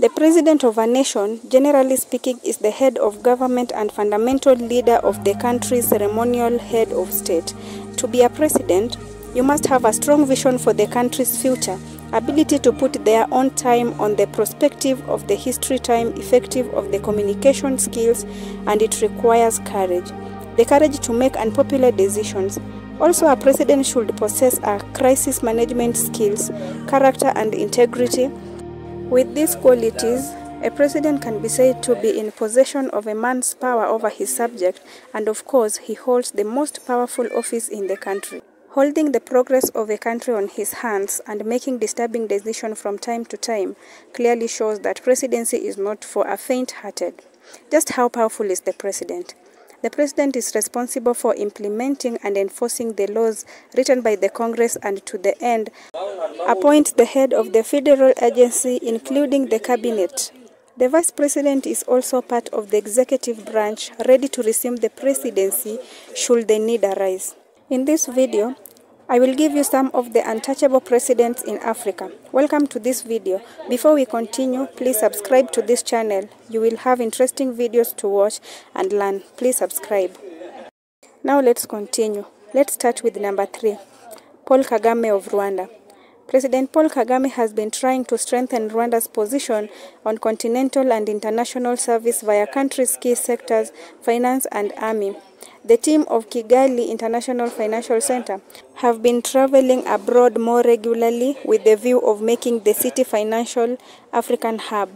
The president of a nation, generally speaking, is the head of government and fundamental leader of the country's ceremonial head of state. To be a president, you must have a strong vision for the country's future, ability to put their own time on the perspective of the history time, effective of the communication skills, and it requires courage. The courage to make unpopular decisions. Also, a president should possess a crisis management skills, character, and integrity. With these qualities, a president can be said to be in possession of a man's power over his subject, and of course, he holds the most powerful office in the country. Holding the progress of a country on his hands and making disturbing decisions from time to time clearly shows that presidency is not for a faint-hearted. Just how powerful is the president? The president is responsible for implementing and enforcing the laws written by the Congress and to the end appoints the head of the federal agency, including the cabinet. The vice president is also part of the executive branch, ready to resume the presidency should the need arise. In this video, I will give you some of the untouchable presidents in Africa. Welcome to this video. Before we continue, please subscribe to this channel. You will have interesting videos to watch and learn. Please subscribe. Now let's continue. Let's start with number 3, Paul Kagame of Rwanda. President Paul Kagame has been trying to strengthen Rwanda's position on continental and international service via country's key sectors, finance and army. The team of Kigali International Financial Center have been traveling abroad more regularly with the view of making the city financial African hub.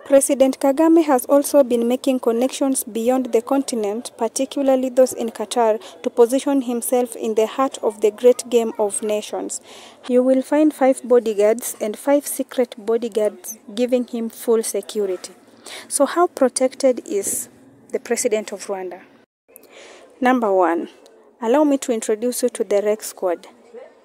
President Kagame has also been making connections beyond the continent, particularly those in Qatar, to position himself in the heart of the great game of nations. You will find 5 bodyguards and 5 secret bodyguards giving him full security. So how protected is the president of Rwanda? Number 1. Allow me to introduce you to the REC Squad.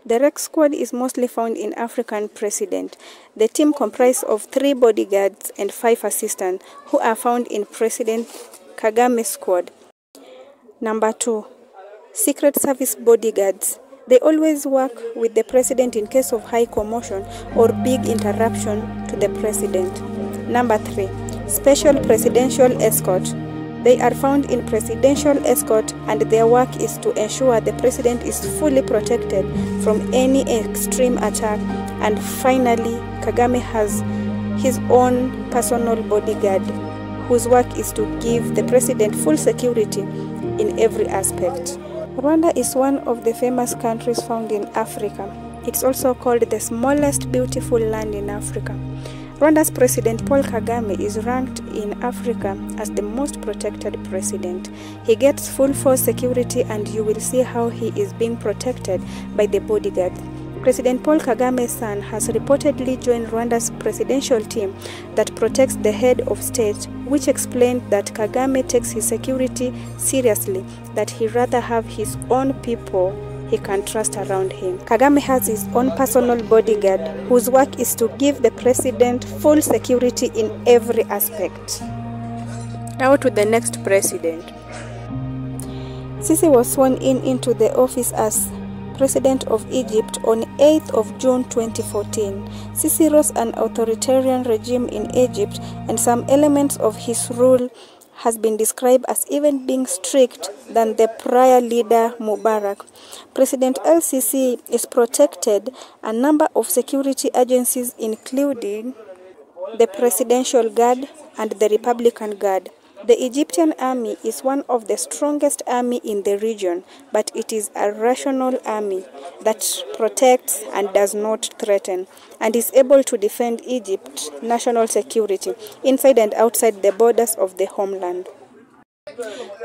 The REC Squad is mostly found in African president. The team comprises of 3 bodyguards and 5 assistants who are found in President Kagame's squad. Number 2. Secret Service bodyguards. They always work with the president in case of high commotion or big interruption to the president. Number 3. Special Presidential Escort. They are found in presidential escort and their work is to ensure the president is fully protected from any extreme attack. And finally, Kagame has his own personal bodyguard whose work is to give the president full security in every aspect. Rwanda is one of the famous countries found in Africa. It's also called the smallest beautiful land in Africa. Rwanda's President Paul Kagame is ranked in Africa as the most protected president. He gets full force security and you will see how he is being protected by the bodyguard. President Paul Kagame's son has reportedly joined Rwanda's presidential team that protects the head of state, which explained that Kagame takes his security seriously, that he rather have his own people he can trust around him. Kagame has his own personal bodyguard whose work is to give the president full security in every aspect. Now to the next president. Sisi was sworn into the office as President of Egypt on 8th of June 2014. Sisi rose an authoritarian regime in Egypt and some elements of his rule has been described as even being strict than the prior leader Mubarak. President El-Sisi is protected a number of security agencies including the Presidential Guard and the Republican Guard. The Egyptian army is one of the strongest army in the region, but it is a rational army that protects and does not threaten, and is able to defend Egypt's national security inside and outside the borders of the homeland.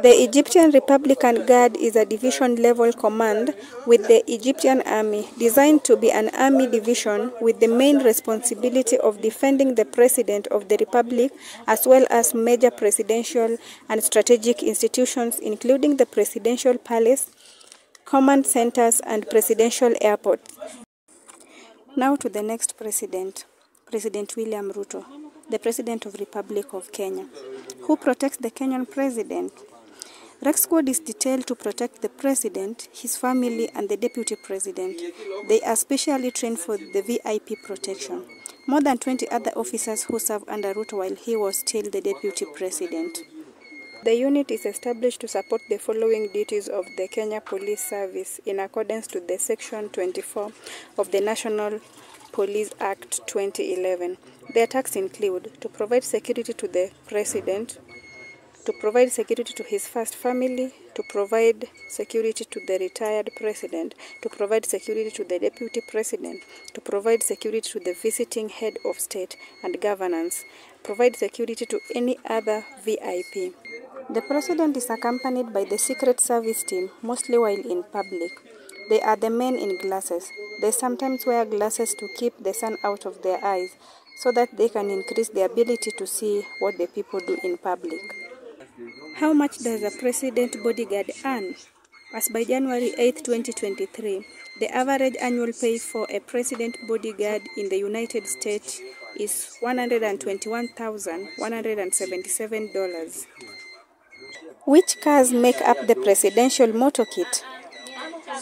The Egyptian Republican Guard is a division-level command with the Egyptian Army, designed to be an army division with the main responsibility of defending the President of the Republic as well as major presidential and strategic institutions including the Presidential Palace, command centers and presidential airports. Now to the next president, President William Ruto, the President of the Republic of Kenya. Who protects the Kenyan president? REC Squad is detailed to protect the president, his family, and the deputy president. They are specially trained for the VIP protection. more than 20 other officers who served under Ruto while he was still the deputy president. The unit is established to support the following duties of the Kenya Police Service in accordance to the Section 24 of the National Police Act 2011. Their tasks include to provide security to the president, to provide security to his first family, to provide security to the retired president, to provide security to the deputy president, to provide security to the visiting head of state and governance, provide security to any other VIP. The president is accompanied by the Secret Service team, mostly while in public. They are the men in glasses. They sometimes wear glasses to keep the sun out of their eyes so that they can increase the ability to see what the people do in public. How much does a president bodyguard earn? As by January 8, 2023, the average annual pay for a president bodyguard in the United States is $121,177. Which cars make up the presidential motorkit?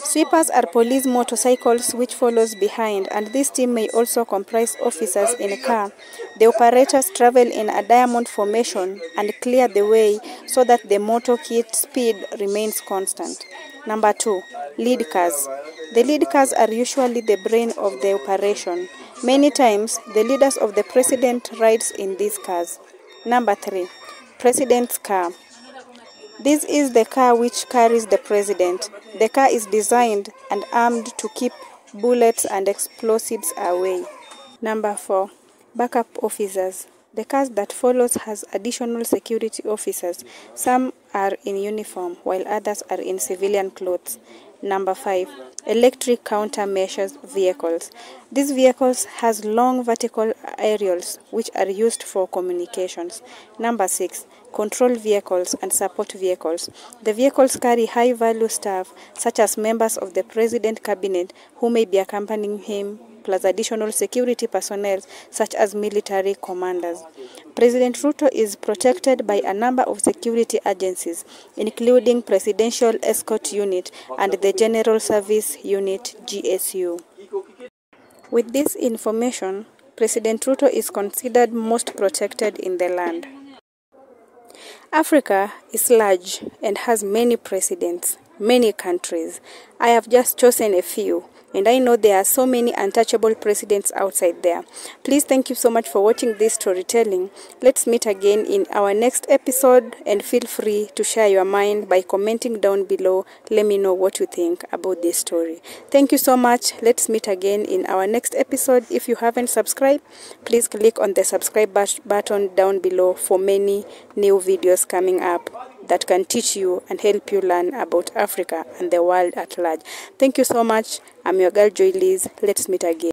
Sweepers are police motorcycles which follows behind, and this team may also comprise officers in a car. The operators travel in a diamond formation and clear the way so that the motorkit speed remains constant. Number 2, lead cars. The lead cars are usually the brain of the operation. Many times, the leaders of the president rides in these cars. Number 3, president's car. This is the car which carries the president. The car is designed and armed to keep bullets and explosives away. Number 4, backup officers. The car that follows has additional security officers. Some are in uniform while others are in civilian clothes. Number 5, electric countermeasures vehicles. These vehicles has long vertical aerials which are used for communications. Number 6, control vehicles and support vehicles. The vehicles carry high-value staff such as members of the president cabinet who may be accompanying him, plus additional security personnel such as military commanders. President Ruto is protected by a number of security agencies, including Presidential Escort Unit and the General Service Unit (GSU). With this information, President Ruto is considered most protected in the land. Africa is large and has many presidents, many countries. I have just chosen a few, and I know there are so many untouchable presidents outside there. Please, thank you so much for watching this storytelling. Let's meet again in our next episode, and feel free to share your mind by commenting down below. Let me know what you think about this story. Thank you so much. Let's meet again in our next episode. If you haven't subscribed, please click on the subscribe button down below for many new videos coming up that can teach you and help you learn about Africa and the world at large. Thank you so much. I'm your girl Joy Liz. Let's meet again.